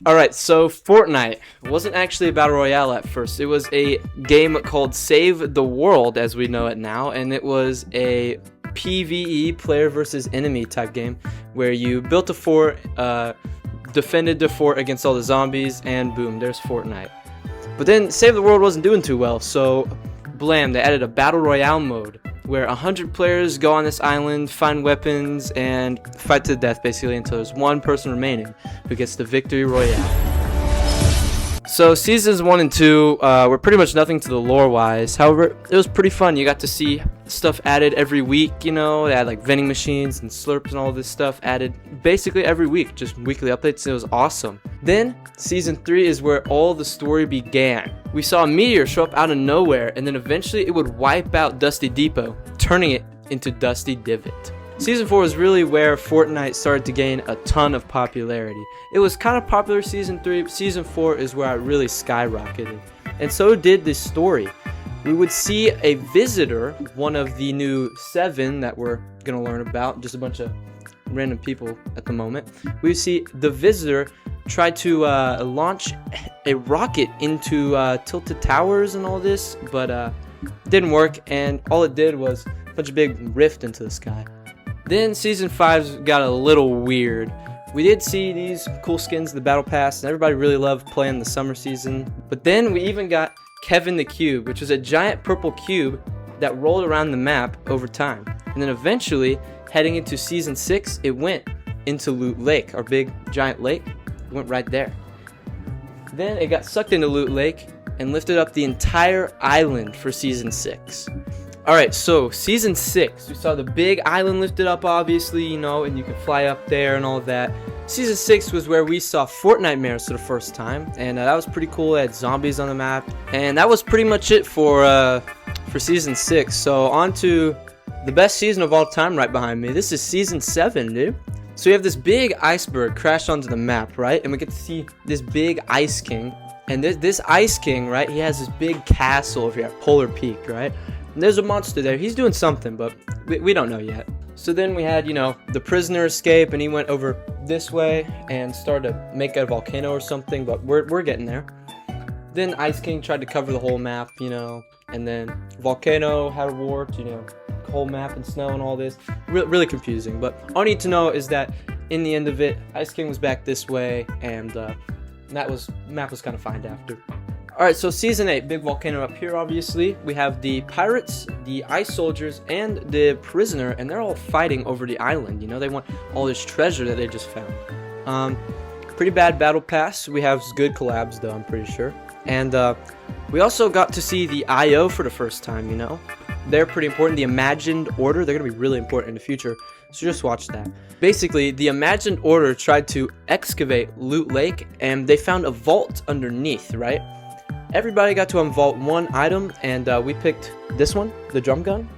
Alright, so Fortnite wasn't actually a battle royale at first. It was a game called Save the World as we know it now, and it was a PvE, player versus enemy type game, where you built a fort, defended the fort against all the zombies, and boom, there's Fortnite. But then Save the World wasn't doing too well, so blam, they added a battle royale mode where 100 players go on this island, find weapons, and fight to the death basically until there's one person remaining who gets the victory royale. So seasons 1 and 2 were pretty much nothing to the lore wise. However, it was pretty fun. You got to see stuff added every week, you know. They had like vending machines and slurps and all this stuff added basically every week, just weekly updates. It was awesome. Then season 3 is where all the story began. We saw a meteor show up out of nowhere, and then eventually it would wipe out Dusty Depot, turning it into Dusty Divot. Season 4 was really where Fortnite started to gain a ton of popularity. It was kind of popular season 3, but season 4 is where it really skyrocketed. And so did this story. We would see a visitor, one of the new 7 that we're going to learn about, just a bunch of random people at the moment. We would see the visitor try to launch a rocket into tilted towers and all this, but didn't work, and all it did was punch a big rift into the sky. Then season 5 got a little weird. We did see these cool skins in the battle pass, and everybody really loved playing the summer season. But then we even got Kevin the Cube, which was a giant purple cube that rolled around the map over time. And then eventually, heading into season 6, it went into Loot Lake, our big giant lake. It went right there. Then it got sucked into Loot Lake and lifted up the entire island for season 6. Alright, so season 6, we saw the big island lifted up, obviously, you know, and you could fly up there and all of that. Season 6 was where we saw Fortnite mares for the first time, and that was pretty cool. It had zombies on the map, and that was pretty much it for season 6. So on to the best season of all time right behind me. This is season 7, dude. So we have this big iceberg crash onto the map, right? And we get to see this big Ice King, and this Ice King, right, he has this big castle over here at Polar Peak, right? And there's a monster there. He's doing something, but we don't know yet. So then we had, you know, the prisoner escape, and he went over this way and started to make a volcano or something, but we're getting there. Then Ice King tried to cover the whole map, you know, and then Volcano had a wart, you know, whole map and snow and all this. Really confusing, but all you need to know is that in the end of it, Ice King was back this way, and map was kind of fine after. Alright, so season 8, big volcano up here, obviously. We have the pirates, the ice soldiers, and the prisoner, and they're all fighting over the island. You know, they want all this treasure that they just found. Pretty bad battle pass. We have good collabs, though, I'm pretty sure. And we also got to see the IO for the first time, you know. They're pretty important. The Imagined Order, they're going to be really important in the future, so just watch that. Basically, the Imagined Order tried to excavate Loot Lake, and they found a vault underneath, right? Everybody got to unvault one item, and we picked this one, the drum gun.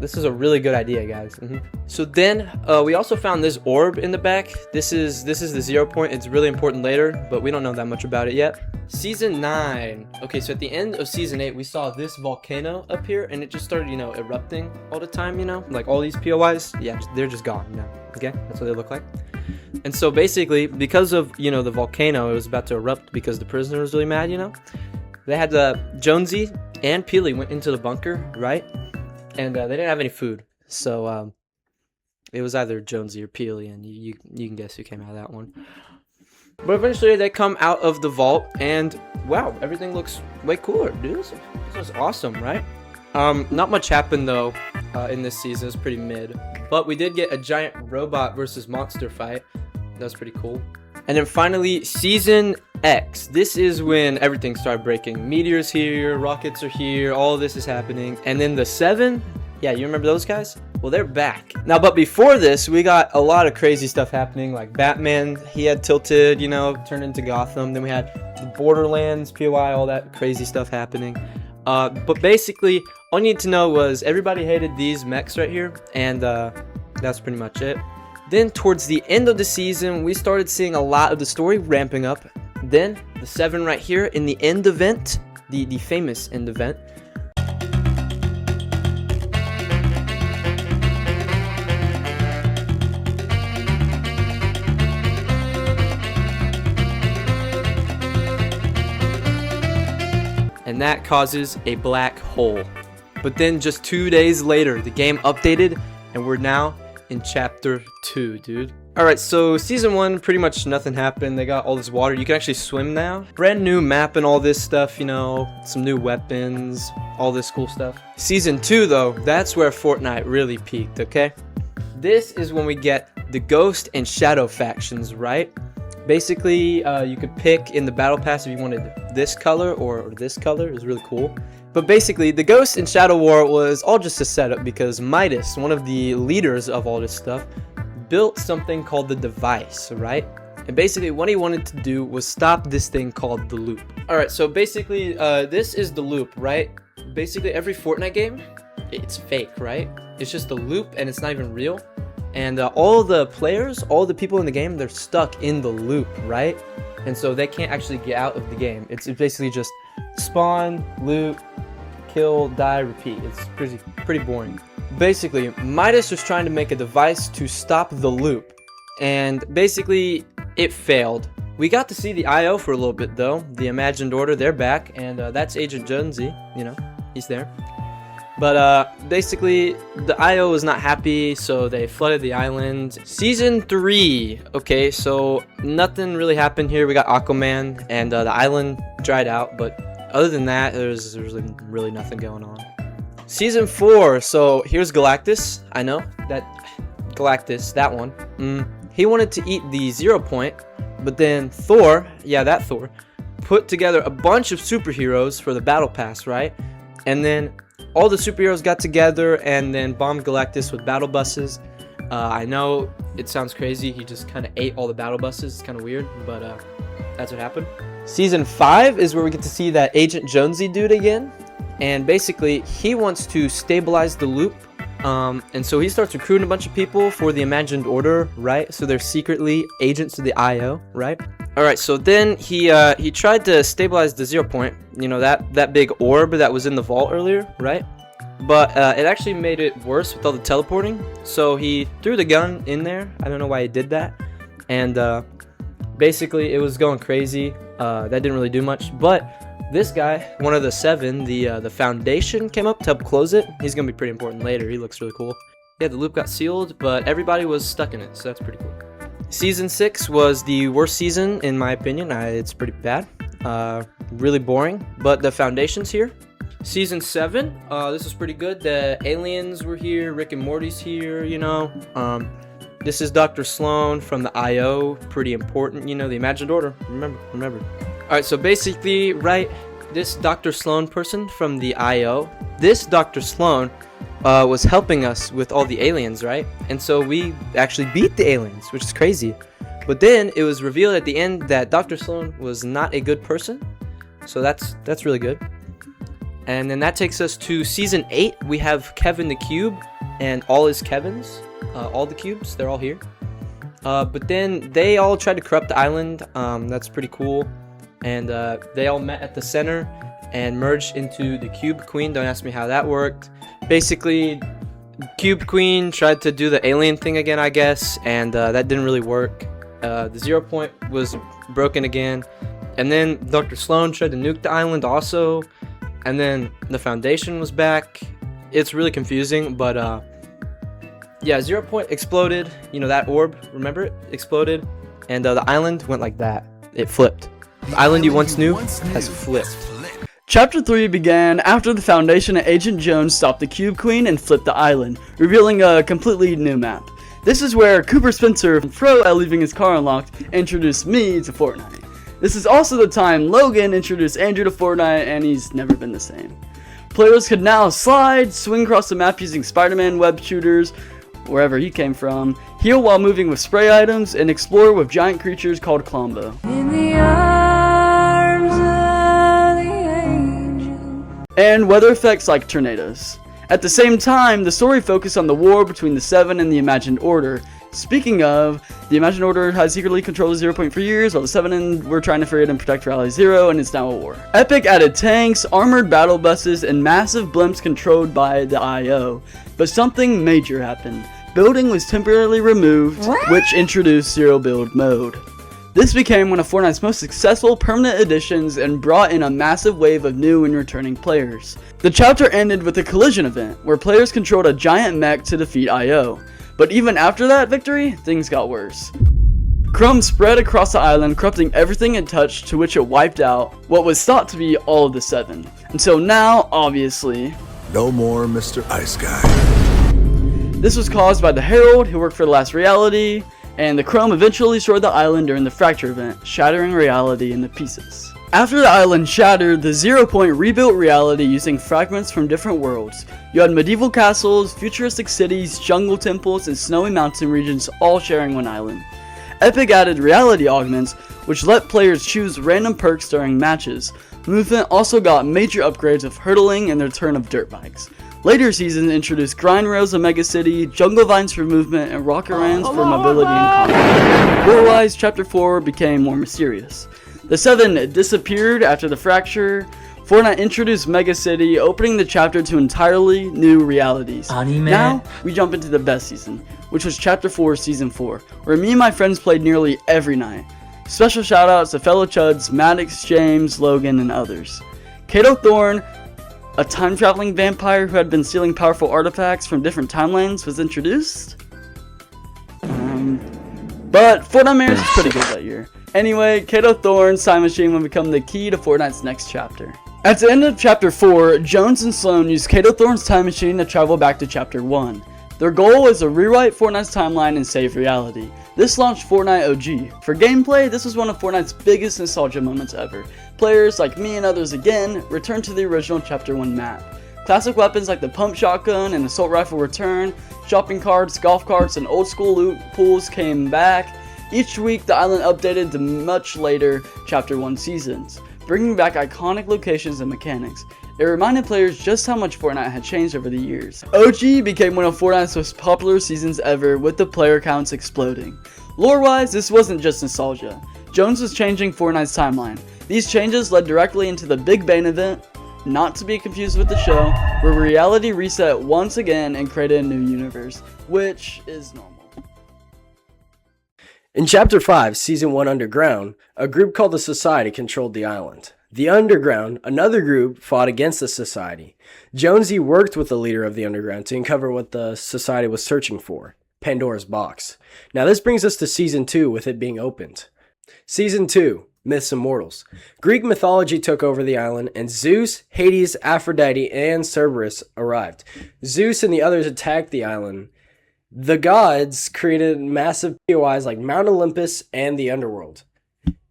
This is a really good idea, guys. So then we also found this orb in the back. This is the 0 point. It's really important later, but we don't know that much about it yet. Season 9. Okay, so at the end of season 8, we saw this volcano up here, and it just started, you know, erupting all the time, you know? Like all these POIs, yeah, they're just gone now, okay? That's what they look like. And so basically, because of, you know, the volcano, it was about to erupt because the prisoner was really mad, you know? They had Jonesy and Peely went into the bunker, right? And they didn't have any food. So it was either Jonesy or Peely, and you can guess who came out of that one. But eventually they come out of the vault, and wow, everything looks way cooler, dude. This was awesome, right? Not much happened, though, in this season. It was pretty mid. But we did get a giant robot versus monster fight. That was pretty cool. And then finally, Season X. This is when everything started breaking. Meteors here, rockets are here, all this is happening. And then the 7, yeah, you remember those guys? Well, they're back. Now, but before this, we got a lot of crazy stuff happening. Like Batman, he had tilted, you know, turned into Gotham. Then we had the Borderlands, POI, all that crazy stuff happening. But basically, all you need to know was everybody hated these mechs right here, and that's pretty much it. Then towards the end of the season, we started seeing a lot of the story ramping up. Then the 7 right here in the end event, the famous end event. and that causes a black hole. But then just 2 days later, the game updated, and we're now in chapter 2, dude. Alright, so season 1, pretty much nothing happened. They got all this water. You can actually swim now. Brand new map and all this stuff, you know, some new weapons, all this cool stuff. Season 2, though, that's where Fortnite really peaked, okay? This is when we get the Ghost and Shadow factions, right? Basically, you could pick in the Battle Pass if you wanted this color or this color. It was really cool. But basically, the Ghost and Shadow War was all just a setup because Midas, one of the leaders of all this stuff, built something called the device, right? And basically what he wanted to do was stop this thing called the loop. Alright, so basically this is the loop, right? Basically every Fortnite game, it's fake, right? It's just a loop and it's not even real. And all the players, all the people in the game, they're stuck in the loop, right? And so they can't actually get out of the game. It's basically just spawn, loot, kill, die, repeat. It's pretty boring. Basically, Midas was trying to make a device to stop the loop, and basically, it failed. We got to see the IO for a little bit, though. The Imagined Order, they're back, and that's Agent Jonesy, you know, he's there. But basically, the IO was not happy, so they flooded the island. Season 3, okay, so nothing really happened here. We got Aquaman, and the island dried out, but other than that, there's really nothing going on. Season 4, so here's Galactus. I know that Galactus, that one. He wanted to eat the 0 point, but then Thor, yeah, that Thor, put together a bunch of superheroes for the Battle Pass, right? And then all the superheroes got together and then bombed Galactus with battle buses. I know it sounds crazy. He just kind of ate all the battle buses. It's kind of weird, but that's what happened. Season 5 is where we get to see that Agent Jonesy dude again. And basically, he wants to stabilize the loop, and so he starts recruiting a bunch of people for the Imagined Order, right? So they're secretly agents of the IO, right? Alright, so then he tried to stabilize the 0 point, you know, that big orb that was in the vault earlier, right? But it actually made it worse with all the teleporting, so he threw the gun in there. I don't know why he did that, and basically, it was going crazy. That didn't really do much, but this guy, one of the 7, the Foundation, came up to help close it. He's gonna be pretty important later. He looks really cool. Yeah, the loop got sealed, but everybody was stuck in it, so that's pretty cool. Season 6 was the worst season, in my opinion. It's pretty bad. Really boring, but the Foundation's here. Season 7, this was pretty good. The aliens were here. Rick and Morty's here, you know. This is Dr. Sloan from the IO. Pretty important, you know, the Imagined Order. Remember. Alright, so basically, right, this Dr. Sloan person from the IO, this Dr. Sloan was helping us with all the aliens, right? And so we actually beat the aliens, which is crazy. But then it was revealed at the end that Dr. Sloan was not a good person. So that's really good. And then that takes us to Season 8. We have Kevin the Cube and all his Kevins. All the cubes, they're all here. But then they all tried to corrupt the island. That's pretty cool. And they all met at the center and merged into the Cube Queen. Don't ask me how that worked. Basically, Cube Queen tried to do the alien thing again, I guess, and that didn't really work. The 0 point was broken again. And then Dr. Sloan tried to nuke the island also. And then the Foundation was back. It's really confusing, but yeah, 0 point exploded. You know, that orb, remember it? Exploded. And the island went like that. It flipped. The island you once knew has flipped. Chapter 3 began after the Foundation and Agent Jones stopped the Cube Queen and flipped the island, revealing a completely new map. This is where Cooper Spencer, Fro leaving his car unlocked, introduced me to Fortnite. This is also the time Logan introduced Andrew to Fortnite, and he's never been the same. Players could now slide, swing across the map using Spider-Man web shooters, wherever he came from, heal while moving with spray items, and explore with giant creatures called Klombo. In the arms of the angel. And weather effects like tornadoes. At the same time, the story focused on the war between the 7 and the Imagined Order. Speaking of, the Imagined Order has secretly controlled the 0 point for years, while the 7 were trying to free it and protect Rally Zero, and it's now a war. Epic added tanks, armored battle buses, and massive blimps controlled by the IO. But something major happened. Building was temporarily removed, which introduced Zero Build mode. This became one of Fortnite's most successful permanent additions and brought in a massive wave of new and returning players. The chapter ended with a collision event, where players controlled a giant mech to defeat IO. But even after that victory, things got worse. Chrome spread across the island, corrupting everything it touched, to which it wiped out what was thought to be all of the 7. Until now, obviously, no more Mr. Ice Guy. This was caused by the Herald, who worked for the Last Reality, and the Chrome eventually destroyed the island during the Fracture event, shattering reality into pieces. After the island shattered, the 0 Point rebuilt reality using fragments from different worlds. You had medieval castles, futuristic cities, jungle temples, and snowy mountain regions all sharing one island. Epic added reality augments, which let players choose random perks during matches. Movement also got major upgrades of hurdling and the return of dirt bikes. Later seasons introduced grind rails in Mega City, jungle vines for movement, and rocket rams for mobility and combat. Lore-wise, Chapter 4 became more mysterious. The 7 disappeared after the Fracture. Fortnite introduced Mega City, opening the chapter to entirely new realities. Now, we jump into the best season, which was Chapter 4 Season 4, where me and my friends played nearly every night. Special shoutouts to fellow chuds Maddox, James, Logan, and others. Kato Thorn, a time-traveling vampire who had been stealing powerful artifacts from different timelines, was introduced. But Fortnite Marriage was pretty good that year. Anyway, Kato Thorn's time machine will become the key to Fortnite's next chapter. At the end of Chapter 4, Jones and Sloan used Kato Thorn's time machine to travel back to Chapter 1. Their goal was to rewrite Fortnite's timeline and save reality. This launched Fortnite OG. For gameplay, this was one of Fortnite's biggest nostalgia moments ever. Players, like me and others again, returned to the original Chapter 1 map. Classic weapons like the pump shotgun and assault rifle returned, shopping carts, golf carts, and old school loot pools came back. Each week, the island updated to much later Chapter 1 seasons, bringing back iconic locations and mechanics. It reminded players just how much Fortnite had changed over the years. OG became one of Fortnite's most popular seasons ever, with the player counts exploding. Lore-wise, this wasn't just nostalgia. Jones was changing Fortnite's timeline. These changes led directly into the Big Bang event, not to be confused with the show, where reality reset once again and created a new universe, which is normal. In Chapter 5, Season 1 Underground, a group called the Society controlled the island. The Underground, another group, fought against the Society. Jonesy worked with the leader of the Underground to uncover what the Society was searching for, Pandora's box. Now this brings us to Season 2 with it being opened. Season 2, Myths and Mortals. Greek mythology took over the island, and Zeus, Hades, Aphrodite, and Cerberus arrived. Zeus and the others attacked the island. The gods created massive POIs like Mount Olympus and the Underworld.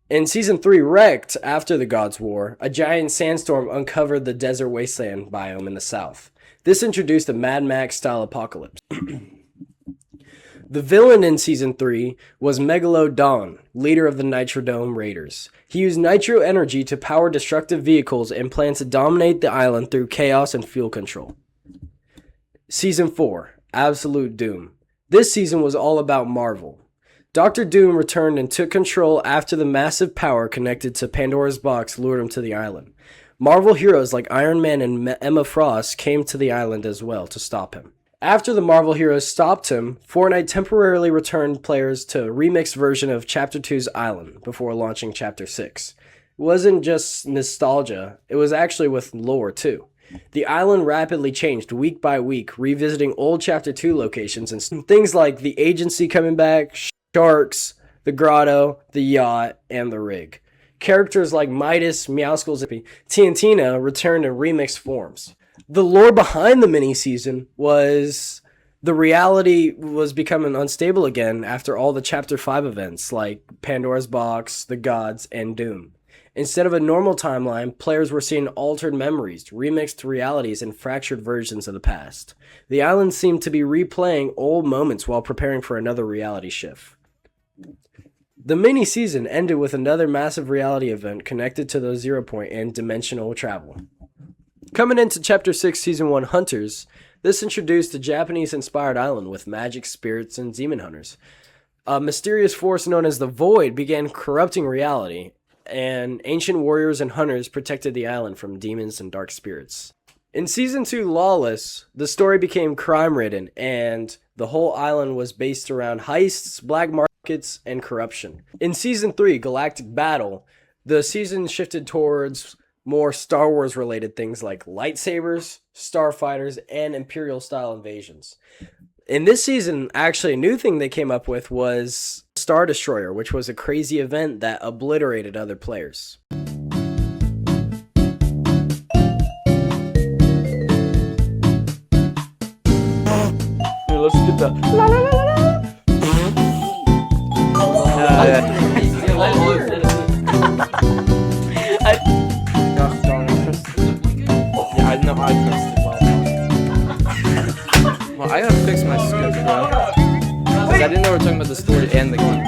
In Season 3, Wrecked, after the Gods' War, a giant sandstorm uncovered the desert wasteland biome in the south. This introduced a Mad Max-style apocalypse. The villain in Season 3 was Megalodon, leader of the Nitrodome Raiders. He used nitro energy to power destructive vehicles and planned to dominate the island through chaos and fuel control. Season 4, Absolute Doom. This season was all about Marvel. Dr. Doom returned and took control after the massive power connected to Pandora's box lured him to the island. Marvel heroes like Iron Man and Emma Frost came to the island as well to stop him. After the Marvel heroes stopped him, Fortnite temporarily returned players to a remixed version of Chapter 2's island before launching Chapter 6. It wasn't just nostalgia, it was actually with lore too. The island rapidly changed week by week, revisiting old Chapter 2 locations and things like the agency coming back, sharks, the grotto, the yacht, and the rig. Characters like Midas, Meowscles, and Tiantina returned in remixed forms. The lore behind the mini-season was the reality was becoming unstable again after all the Chapter 5 events like Pandora's Box, the Gods, and Doom. Instead of a normal timeline, players were seeing altered memories, remixed realities, and fractured versions of the past. The island seemed to be replaying old moments while preparing for another reality shift. The mini-season ended with another massive reality event connected to the 0 Point and dimensional travel. Coming into Chapter 6, Season 1 Hunters, this introduced a Japanese-inspired island with magic, spirits, and demon hunters. A mysterious force known as the Void began corrupting reality, and ancient warriors and hunters protected the island from demons and dark spirits. In Season 2 Lawless, the story became crime-ridden, and the whole island was based around heists, black market, pickpockets, and corruption. In Season 3, Galactic Battle, the season shifted towards more Star Wars related things like lightsabers, starfighters, and Imperial-style invasions. In this season, actually, a new thing they came up with was Star Destroyer, which was a crazy event that obliterated other players. Let's get the la la la la. Gosh darn it, yeah, I know I pressed it well. Well, I gotta fix my script, bro. Because I didn't know we were talking about the story and the game.